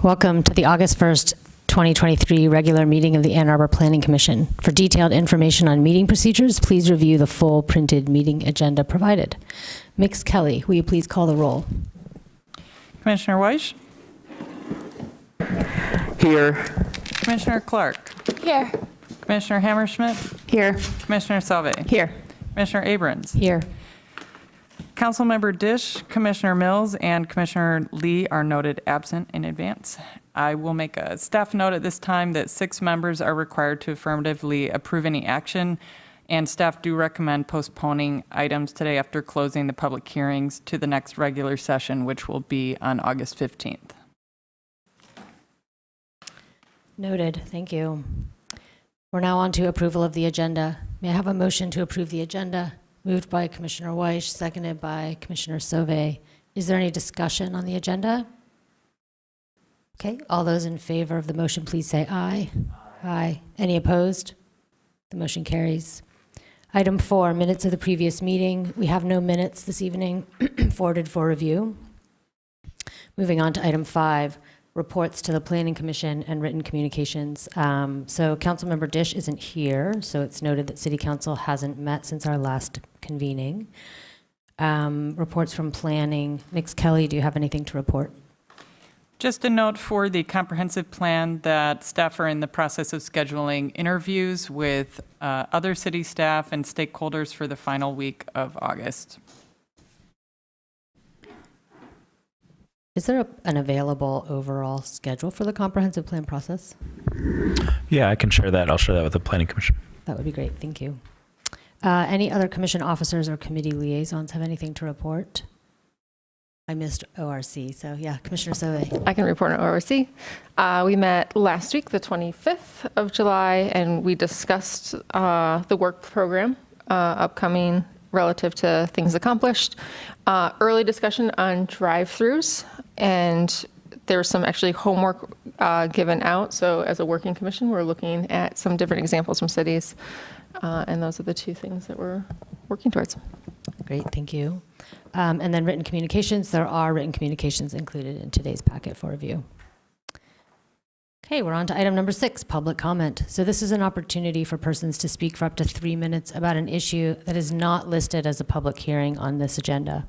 Welcome to the August 1st, 2023 regular meeting of the Ann Arbor Planning Commission. For detailed information on meeting procedures, please review the full printed meeting agenda provided. Ms. Kelly, will you please call the roll? Commissioner Weiss? Here. Commissioner Clark? Here. Commissioner Hammerschmidt? Here. Commissioner Salve? Here. Commissioner Abrams? Here. Councilmember Dish, Commissioner Mills, and Commissioner Lee are noted absent in advance. I will make a staff note at this time that 6 members are required to affirmatively approve any action, and staff do recommend postponing items today after closing the public hearings to the next regular session, which will be on August 15th. Noted. Thank you. We're now on to approval of the agenda. May I have a motion to approve the agenda? Moved by Commissioner Weiss, seconded by Commissioner Sauvé. Is there any discussion on the agenda? Okay, all those in favor of the motion, please say aye. Aye. Any opposed? The motion carries. Item 4, minutes of the previous meeting. We have no minutes this evening forwarded for review. Moving on to item 5, reports to the Planning Commission and written communications. So Councilmember Dish isn't here, so it's noted that City Council hasn't met since our last convening. Reports from planning. Ms. Kelly, do you have anything to report? Just a note for the comprehensive plan that staff are in the process of scheduling interviews with other city staff and stakeholders for the final week of August. Is there an available overall schedule for the comprehensive plan process? Yeah, I can share that. I'll share that with the Planning Commission. That would be great. Thank you. Any other commission officers or committee liaisons have anything to report? I missed ORC, so yeah, Commissioner Sauvé. I can report on ORC. We met last week, the 25th of July, and we discussed the work program upcoming relative to things accomplished. Early discussion on drive-throughs, and there was some actually homework given out. So as a working commission, we're looking at some different examples from cities, and those are the 2 things that we're working towards. Great, thank you. And then written communications. There are written communications included in today's packet for review. Okay, we're on to item number 6, public comment. So this is an opportunity for persons to speak for up to 3 minutes about an issue that is not listed as a public hearing on this agenda.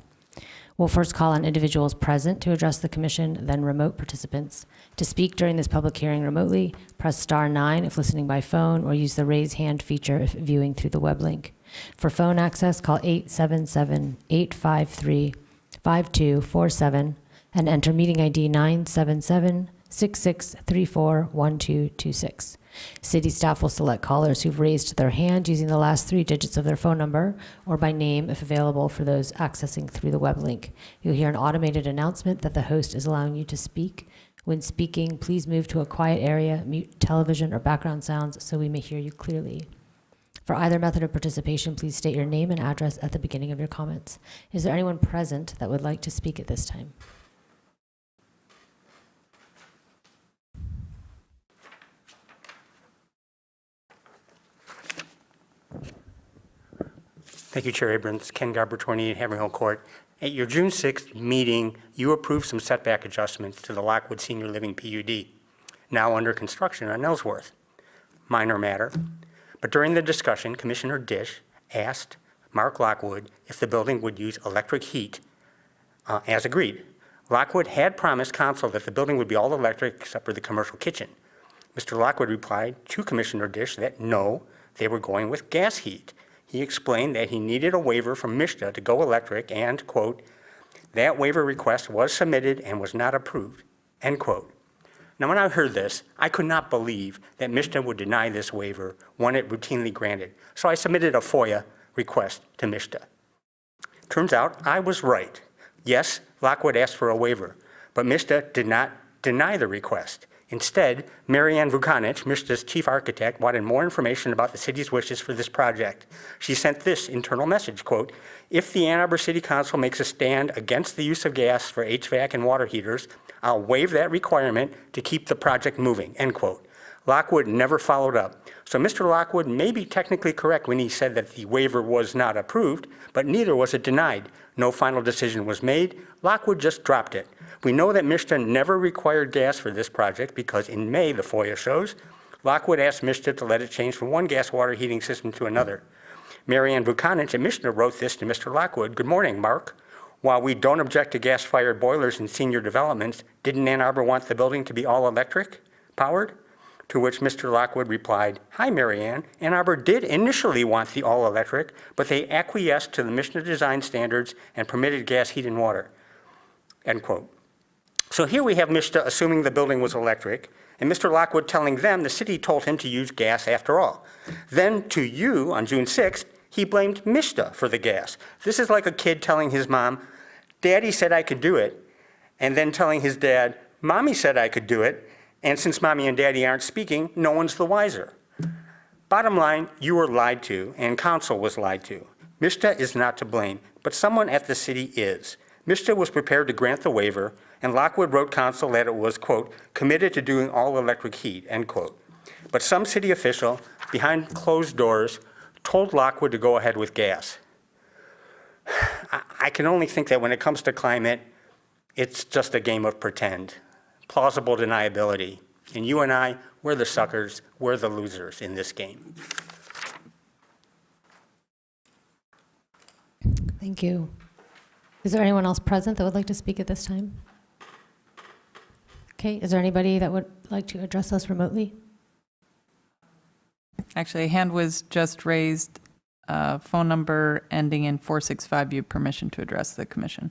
We'll first call on individuals present to address the commission, then remote participants. To speak during this public hearing remotely, press *9 if listening by phone, or use the raise hand feature if viewing through the web link. For phone access, call 877-853-5247 and enter meeting ID 977-6634-1226. City staff will select callers who've raised their hand using the last 3 digits of their phone number or by name if available for those accessing through the web link. You'll hear an automated announcement that the host is allowing you to speak. When speaking, please move to a quiet area, mute television or background sounds so we may hear you clearly. For either method of participation, please state your name and address at the beginning of your comments. Is there anyone present that would like to speak at this time? Thank you, Chair Abrams. Ken Garber, 28 Haverhill Hill Court. At your June 6th meeting, you approved some setback adjustments to the Lockwood Senior Living PUD, now under construction on Ellsworth. Minor matter. But during the discussion, Commissioner Dish asked Mark Lockwood if the building would use electric heat, as agreed. Lockwood had promised council that the building would be all electric except for the commercial kitchen. Mr. Lockwood replied to Commissioner Dish that no, they were going with gas heat. He explained that he needed a waiver from MSHDA to go electric and, quote, that waiver request was submitted and was not approved, end quote. Now, when I heard this, I could not believe that MSHDA would deny this waiver when it routinely granted. So I submitted a FOIA request to MSHDA. Turns out I was right. Yes, Lockwood asked for a waiver, but MSHDA did not deny the request. Instead, Marianne Vukanich, MSHDA's chief architect, wanted more information about the city's wishes for this project. She sent this internal message, quote, if the Ann Arbor City Council makes a stand against the use of gas for HVAC and water heaters, I'll waive that requirement to keep the project moving, end quote. Lockwood never followed up. So Mr. Lockwood may be technically correct when he said that the waiver was not approved, but neither was it denied. No final decision was made. Lockwood just dropped it. We know that MISTA never required gas for this project because in May, the FOIA shows, Lockwood asked MISTA to let it change from one gas water heating system to another. Marianne Vukanich at MISTA wrote this to Mr. Lockwood. Good morning, Mark. While we don't object to gas-fired boilers in senior developments, didn't Ann Arbor want the building to be all electric powered? To which Mr. Lockwood replied, hi, Marianne. Ann Arbor did initially want the all-electric, but they acquiesced to the MISTA design standards and permitted gas, heat, and water, end quote. So here we have MISTA assuming the building was electric, and Mr. Lockwood telling them the city told him to use gas after all. Then to you, on June 6th, he blamed MISTA for the gas. This is like a kid telling his mom, Daddy said I could do it, and then telling his dad, Mommy said I could do it, and since Mommy and Daddy aren't speaking, no one's the wiser. Bottom line, you were lied to, and council was lied to. MISTA is not to blame, but someone at the city is. MISTA was prepared to grant the waiver, and Lockwood wrote council that it was, quote, committed to doing all electric heat, end quote. But some city official, behind closed doors, told Lockwood to go ahead with gas. I can only think that when it comes to climate, it's just a game of pretend, plausible deniability. And you and I, we're the suckers, we're the losers in this game. Thank you. Is there anyone else present that would like to speak at this time? Okay, is there anybody that would like to address us remotely? Actually, a hand was just raised, phone number ending in 465, you have permission to address the commission.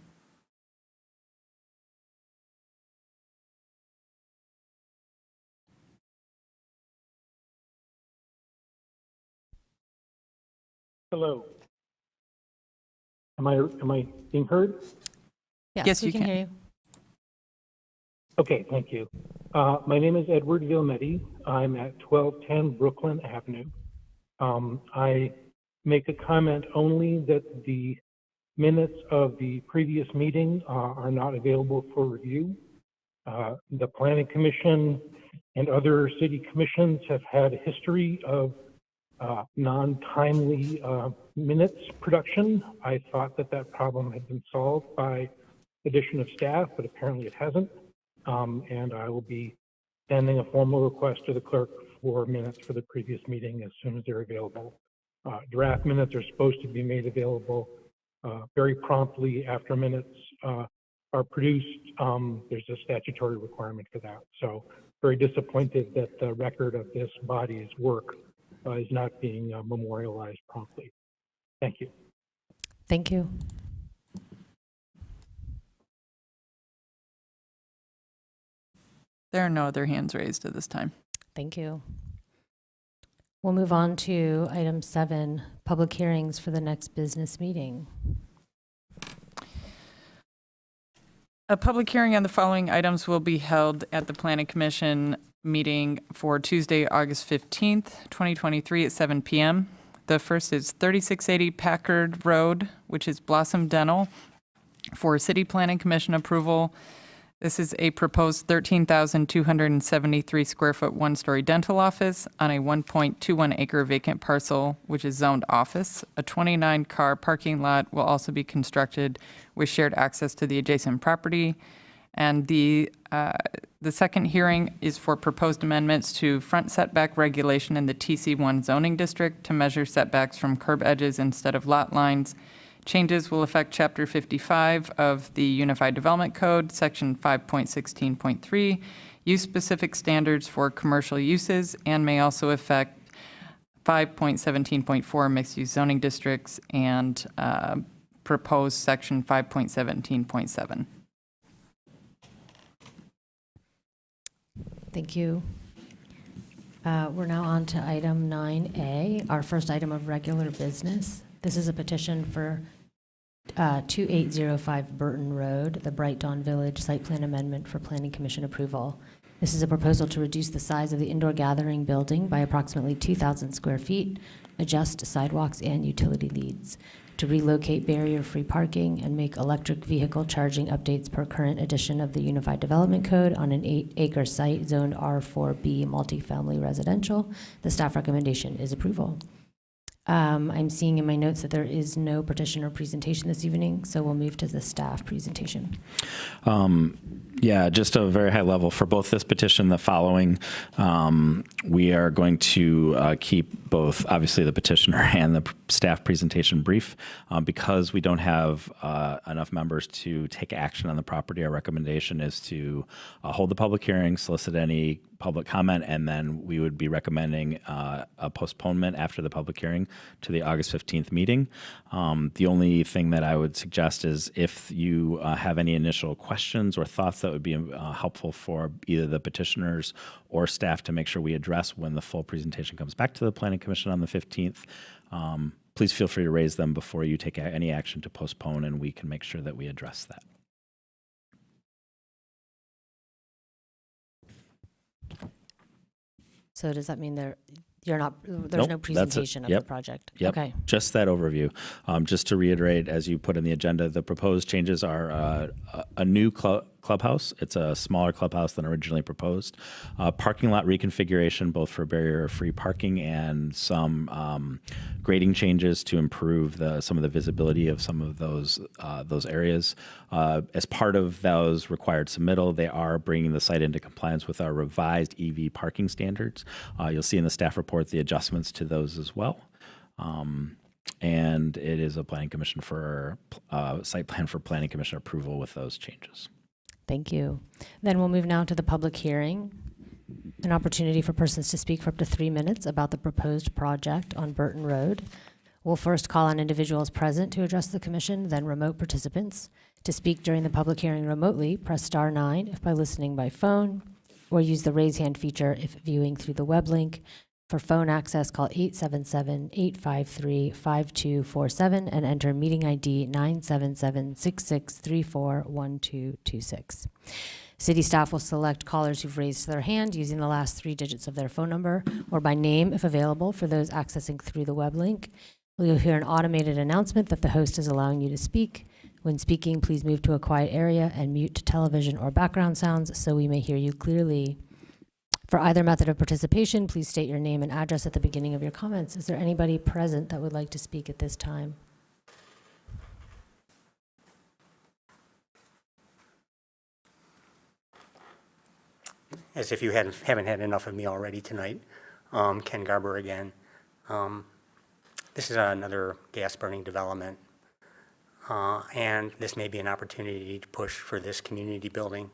Hello. Am I being heard? Yes, we you can can. hear you. Okay, thank you. My name is Edward Vilmetti. I'm at 1210 Brooklyn Avenue. I make a comment only that the minutes of the previous meeting are not available for review. The Planning Commission and other city commissions have had a history of non-timely minutes production. I thought that problem had been solved by addition of staff, but apparently it hasn't. And I will be sending a formal request to the clerk for minutes for the previous meeting as soon as they're available. Draft minutes are supposed to be made available very promptly after minutes are produced. There's a statutory requirement for that. So very disappointed that the record of this body's work is not being memorialized promptly. Thank you. Thank you. There are no other hands raised at this time. Thank you. We'll move on to item 7, public hearings for the next business meeting. A public hearing on the following items will be held at the Planning Commission meeting for Tuesday, August 15th, 2023 at 7 p.m. The first is 3680 Packard Road, which is Blossom Dental, for City Planning Commission approval. This is a proposed 13,273 square foot one-story dental office on a 1.21 acre vacant parcel, which is zoned office. A 29-car parking lot will also be constructed with shared access to the adjacent property. And the second hearing is for proposed amendments to front setback regulation in the TC1 zoning district to measure setbacks from curb edges instead of lot lines. Changes will affect Chapter 55 of the Unified Development Code, Section 5.16.3, use-specific standards for commercial uses, and may also affect 5.17.4 mixed-use zoning districts and proposed Section 5.17.7. Thank you. We're now on to item 9A, our first item of regular business. This is a petition for 2805 Burton Road, the Bright Dawn Village site plan amendment for Planning Commission approval. This is a proposal to reduce the size of the indoor gathering building by approximately 2,000 square feet, adjust sidewalks and utility leads. to relocate barrier-free parking and make electric vehicle charging updates per current edition of the Unified Development Code on an 8-acre site zoned R4B multifamily residential. The staff recommendation is approval. I'm seeing in my notes that there is no petition or presentation this evening, so we'll move to the staff presentation. Yeah, just a very high level for both this petition, the following. We are going to keep both, obviously, the petitioner and the staff presentation brief. Because we don't have enough members to take action on the property, our recommendation is to hold the public hearing, solicit any public comment, and then we would be recommending a postponement after the public hearing to the August 15th meeting. The only thing that I would suggest is if you have any initial questions or thoughts that would be helpful for either the petitioners or staff to make sure we address when the full presentation comes back to the Planning Commission on the 15th, please feel free to raise them before you take any action to postpone, and we can make sure that we address that. So does that mean there's Nope, no that's it. presentation of the Yep. project? Yep. Okay. Just that overview. Just to reiterate, as you put in the agenda, the proposed changes are a new clubhouse. It's a smaller clubhouse than originally proposed. Parking lot reconfiguration, both for barrier-free parking and some grading changes to improve some of the visibility of some of those areas. As part of those required submittal, they are bringing the site into compliance with our revised EV parking standards. You'll see in the staff report the adjustments to those as well. And it is a planning commission for site plan for planning commission approval with those changes. Thank you. Then we'll move now to the public hearing. An opportunity for persons to speak for up to 3 minutes about the proposed project on Burton Road. We'll first call on individuals present to address the commission, then remote participants. To speak during the public hearing remotely, press star 9 if by listening by phone, or use the raise hand feature if viewing through the web link. For phone access, call 877-853-5247 and enter meeting ID 977-6634-1226. City staff will select callers who've raised their hand using the last 3 digits of their phone number or by name if available for those accessing through the web link. You'll hear an automated announcement that the host is allowing you to speak. When speaking, please move to a quiet area and mute television or background sounds so we may hear you clearly. For either method of participation, please state your name and address at the beginning of your comments. Is there anybody present that would like to speak at this time? As if you haven't had enough of me already tonight, Ken Garber again. This is another gas-burning development, and this may be an opportunity to push for this community building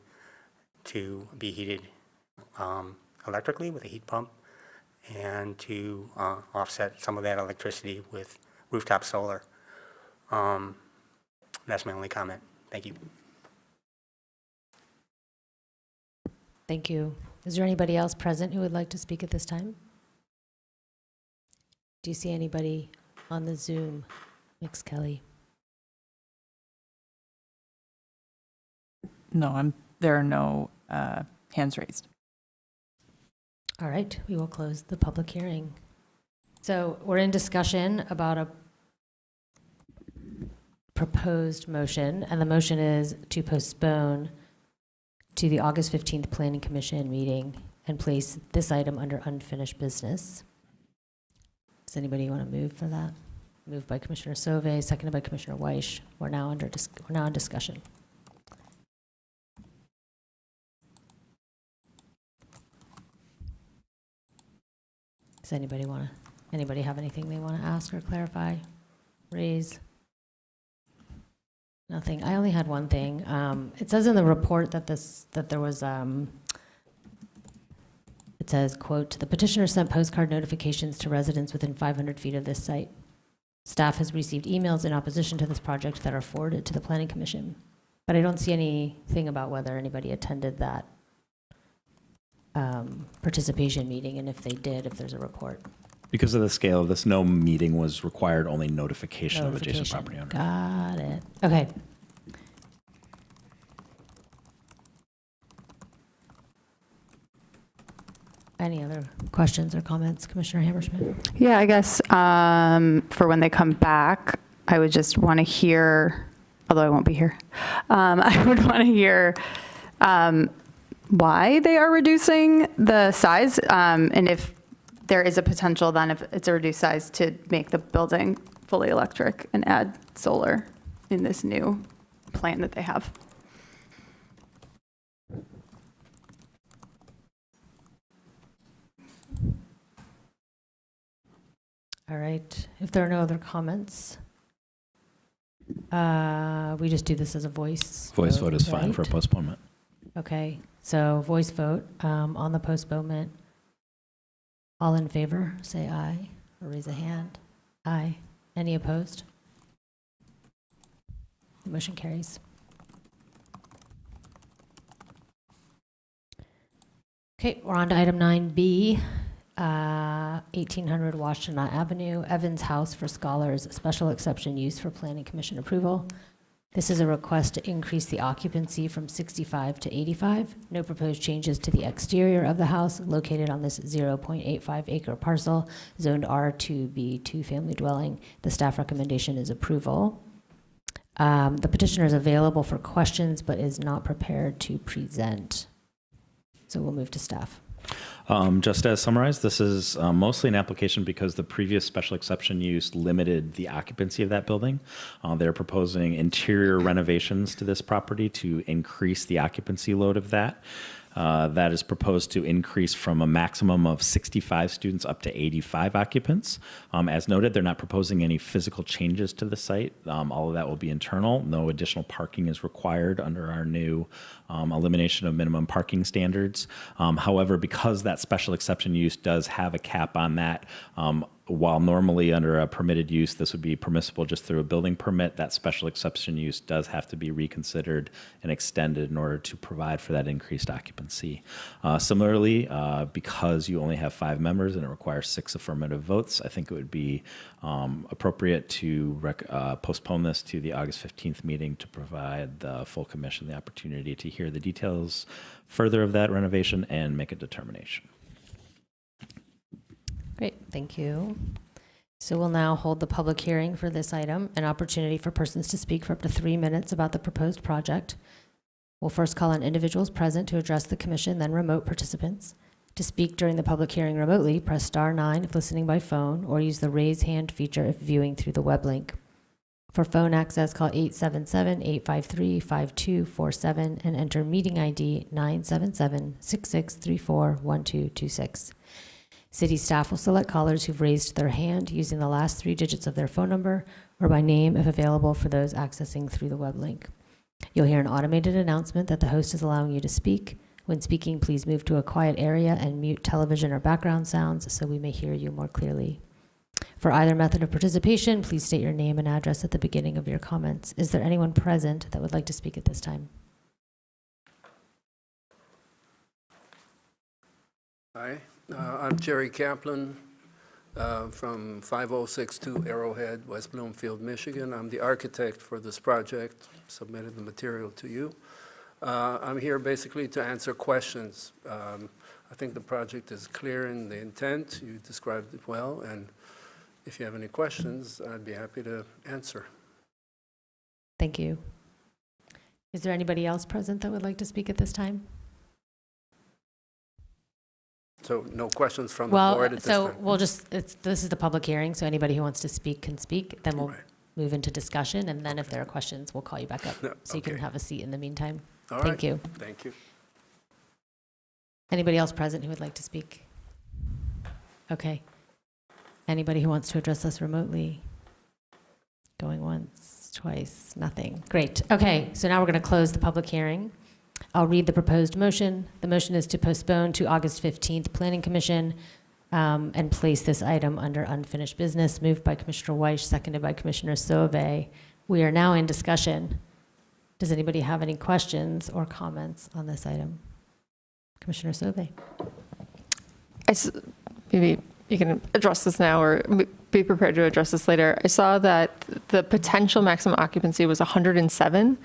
to be heated electrically with a heat pump and to offset some of that electricity with rooftop solar. That's my only comment. Thank you. Thank you. Is there anybody else present who would like to speak at this time? Do you see anybody on the Zoom? Mix Kelly. No, there are no hands raised. All right, we will close the public hearing. So we're in discussion about a proposed motion, and the motion is to postpone to the August 15th Planning Commission meeting and place this item under unfinished business. Does anybody want to move for that? Moved by Commissioner Sauvé, seconded by Commissioner Weish. We're now in discussion. Does anybody have anything they want to ask or clarify? Raise? Nothing. I only had one thing. It says in the report that there was, it says, quote, "The petitioner sent postcard notifications to residents within 500 feet of this site. Staff has received emails in opposition to this project that are forwarded to the Planning Commission." But I don't see anything about whether anybody attended that participation meeting, and if they did, if there's a report. Because of the scale of this, no meeting was required, only notification of adjacent property owner. Got it. Okay. Any other questions or comments, Commissioner Hammerschmidt? Yeah, I guess for when they come back, I would just want to hear, although I won't be here, I would want to hear why they are reducing the size, and if there is a potential then, if it's a reduced size, to make the building fully electric and add solar in this new plan that they have. All right, if there are no other comments, we just do this as a voice. Voice vote is fine for right? postponement. Okay, so voice vote on the postponement. All in favor, say aye, or raise a hand. Aye. Any opposed? The motion carries. Okay, we're on to item 9B, 1800 Washington Avenue, Evans House for Scholars, special exception use for Planning Commission approval. This is a request to increase the occupancy from 65 to 85. No proposed changes to the exterior of the house located on this 0.85 acre parcel, zoned R2B, two-family dwelling. The staff recommendation is approval. The petitioner is available for questions, but is not prepared to present. So we'll move to staff. Just as summarized, this is mostly an application because the previous special exception use limited the occupancy of that building. They're proposing interior renovations to this property to increase the occupancy load of that. That is proposed to increase from a maximum of 65 students up to 85 occupants. As noted, they're not proposing any physical changes to the site. All of that will be internal. No additional parking is required under our new elimination of minimum parking standards. However, because that special exception use does have a cap on that, while normally under a permitted use, this would be permissible just through a building permit, that special exception use does have to be reconsidered and extended in order to provide for that increased occupancy. Similarly, because you only have 5 members and it requires 6 affirmative votes, I think it would be appropriate to postpone this to the August 15th meeting to provide the full commission the opportunity to hear the details further of that renovation and make a determination. Great, thank you. So we'll now hold the public hearing for this item, an opportunity for persons to speak for up to 3 minutes about the proposed project. We'll first call on individuals present to address the commission, then remote participants. To speak during the public hearing remotely, press *9 if listening by phone, or use the raise hand feature if viewing through the web link. For phone access, call 877-853-5247 and enter meeting ID 977-6634-1226. City staff will select callers who've raised their hand using the last 3 digits of their phone number or by name if available for those accessing through the web link. You'll hear an automated announcement that the host is allowing you to speak. When speaking, please move to a quiet area and mute television or background sounds so we may hear you more clearly. For either method of participation, please state your name and address at the beginning of your comments. Is there anyone present that would like to speak at this time? Hi, I'm Jerry Kaplan from 5062 Arrowhead, West Bloomfield, Michigan. I'm the architect for this project, submitted the material to you. I'm here basically to answer questions. I think the project is clear in the intent. You described it well, and if you have any questions, I'd be happy to answer. Thank you. Is there anybody else present that would like to speak at this time? So no questions from the board at this time? Well, we'll just, this is the public hearing, so anybody who wants to speak can speak. Then we'll Right. move into discussion, and then if there are questions, we'll call you back up. No, So you can okay. have a seat in the meantime. All Thank right. you. Thank you. Anybody else present who would like to speak? Okay. Anybody who wants to address us remotely? Going once, twice, nothing. Great. Okay, so now we're going to close the public hearing. I'll read the proposed motion. The motion is to postpone to August 15th Planning Commission and place this item under unfinished business, moved by Commissioner Weiss, seconded by Commissioner Sauvé. We are now in discussion. Does anybody have any questions or comments on this item? Commissioner Sauvé. Maybe you can address this now or be prepared to address this later. I saw that the potential maximum occupancy was 107,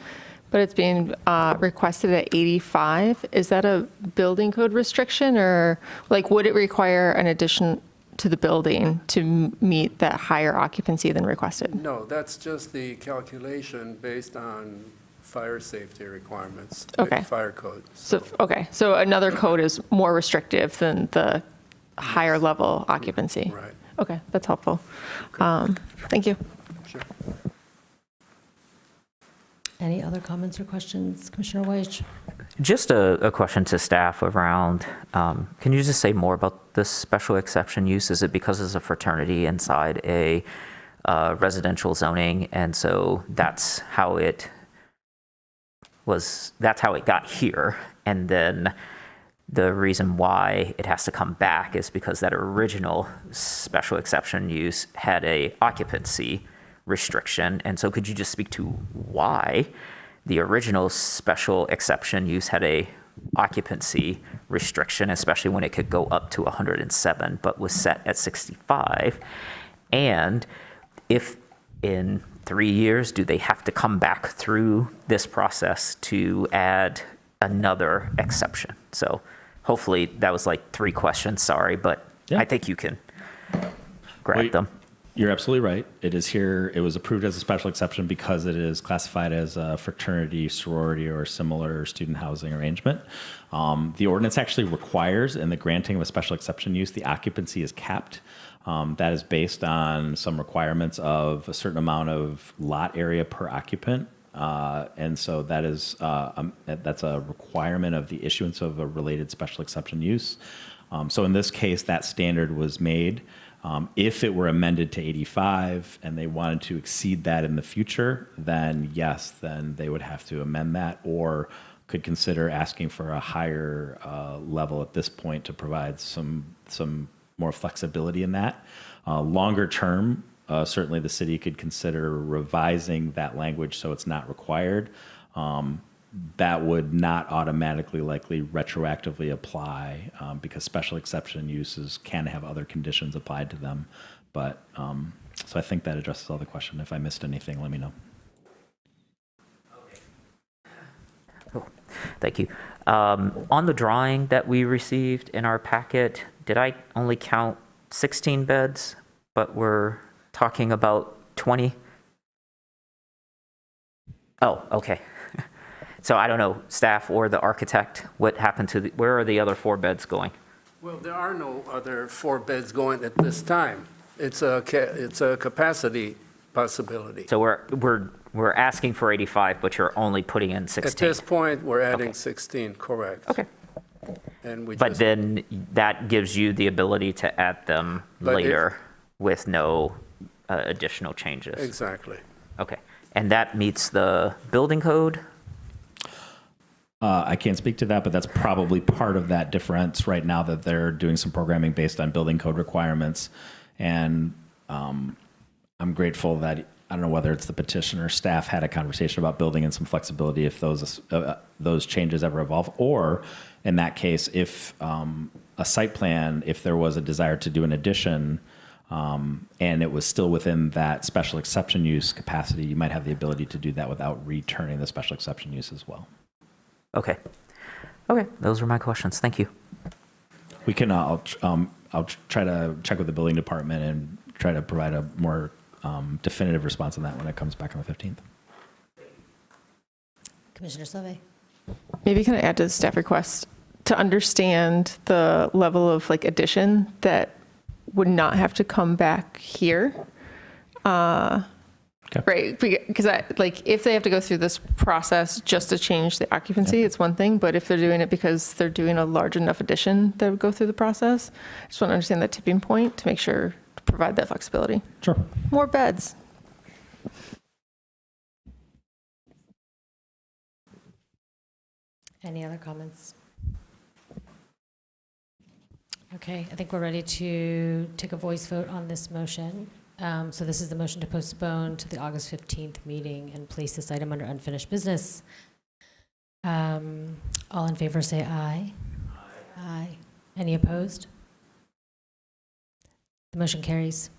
but it's being requested at 85. Is that a building code restriction, or like would it require an addition to the building to meet that higher occupancy than requested? No, that's just the calculation based on fire safety requirements. Okay. Fire code. So, okay, so another code is more restrictive than the higher level occupancy? Right. Okay, that's helpful. Thank you. Sure. Any other comments or questions? Commissioner Weiss? Just a question to staff around, can you just say more about this special exception use? Is it because it's a fraternity inside a residential zoning, and so that's how it got here, and then the reason why it has to come back is because that original special exception use had a occupancy restriction, and so could you just speak to why the original special exception use had a occupancy restriction, especially when it could go up to 107, but was set at 65? And if in 3 years, do they have to come back through this process to add another exception? So hopefully that was like 3 questions, sorry, but Yeah. I think you can grab Well, them. You're absolutely right. It is here. It was approved as a special exception because it is classified as a fraternity, sorority, or similar student housing arrangement. The ordinance actually requires, in the granting of a special exception use, the occupancy is capped. That is based on some requirements of a certain amount of lot area per occupant. And so that is that's a requirement of the issuance of a related special exception use. So in this case, that standard was made. If it were amended to 85 and they wanted to exceed that in the future, then yes, then they would have to amend that, or could consider asking for a higher level at this point to provide some more flexibility in that. Longer term, certainly the city could consider revising that language so it's not required. That would not automatically likely retroactively apply because special exception uses can have other conditions applied to them. But so I think that addresses all the question. If I missed anything, let me know. Thank you. On the drawing that we received in our packet, did I only count 16 beds, but we're talking about 20? Oh, okay. So I don't know, staff or the architect, what happened to where are the other 4 beds going? Well, there are no other 4 beds going at this time. It's a capacity possibility. So we're asking for 85, but you're only putting in 16. At this point, we're adding Okay. 16, correct. Okay. And we But just, then that gives you the ability to add them But if- later with no additional changes. exactly. Okay. And that meets the building code? I can't speak to that, but that's probably part of that difference right now that they're doing some programming based on building code requirements. And I'm grateful that, I don't know whether it's the petitioner staff had a conversation about building in some flexibility if those changes ever evolve, or in that case, if a site plan, if there was a desire to do an addition and it was still within that special exception use capacity, you might have the ability to do that without returning the special exception use as well. Okay. Okay. Those were my questions. Thank you. We can, I'll try to check with the building department and try to provide a more definitive response on that when it comes back on the 15th. Commissioner Sauvé? Maybe can I add to the staff request to understand the level of like addition that would not have to come back here? Okay. Right, because if they have to go through this process just to change the occupancy, it's one thing, but if they're doing it because they're doing a large enough addition that would go through the process, I just want to understand that tipping point to make sure to provide that flexibility. Sure. More beds. Any other comments? Okay, I think we're ready to take a voice vote on this motion. So this is the motion to postpone to the August 15th meeting and place this item under unfinished business. All in favor say aye. Aye. Aye. Any opposed? The motion carries.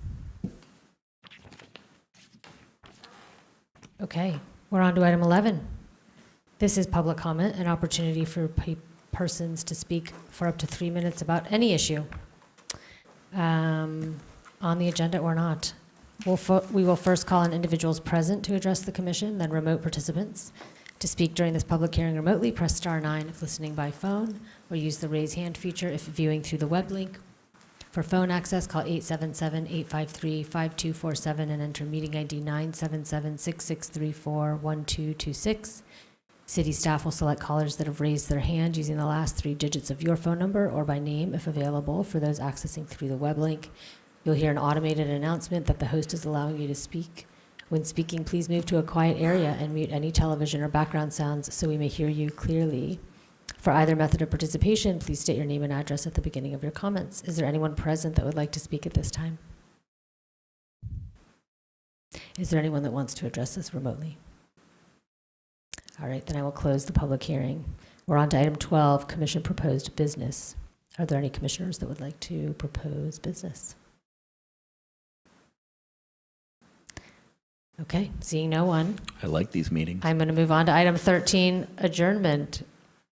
Okay, we're on to item 11. This is public comment, an opportunity for persons to speak for up to 3 minutes about any issue. on the agenda or not. We will first call on individuals present to address the commission, then remote participants. To speak during this public hearing remotely, press star 9 if listening by phone, or use the raise hand feature if viewing through the web link. For phone access, call 877-853-5247 and enter meeting ID 977-6634-1226. City staff will select callers that have raised their hand using the last 3 digits of your phone number or by name if available for those accessing through the web link. You'll hear an automated announcement that the host is allowing you to speak. When speaking, please move to a quiet area and mute any television or background sounds so we may hear you clearly. For either method of participation, please state your name and address at the beginning of your comments. Is there anyone present that would like to speak at this time? Is there anyone that wants to address this remotely? All right, then I will close the public hearing. We're on to item 12, Commission Proposed Business. Are there any commissioners that would like to propose business? Okay, seeing no one, I like these meetings. I'm going to move on to item 13, adjournment.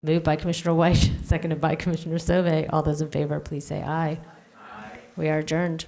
Moved by Commissioner White, seconded by Commissioner Sauvé. All those in favor, please say aye. Aye. We are adjourned.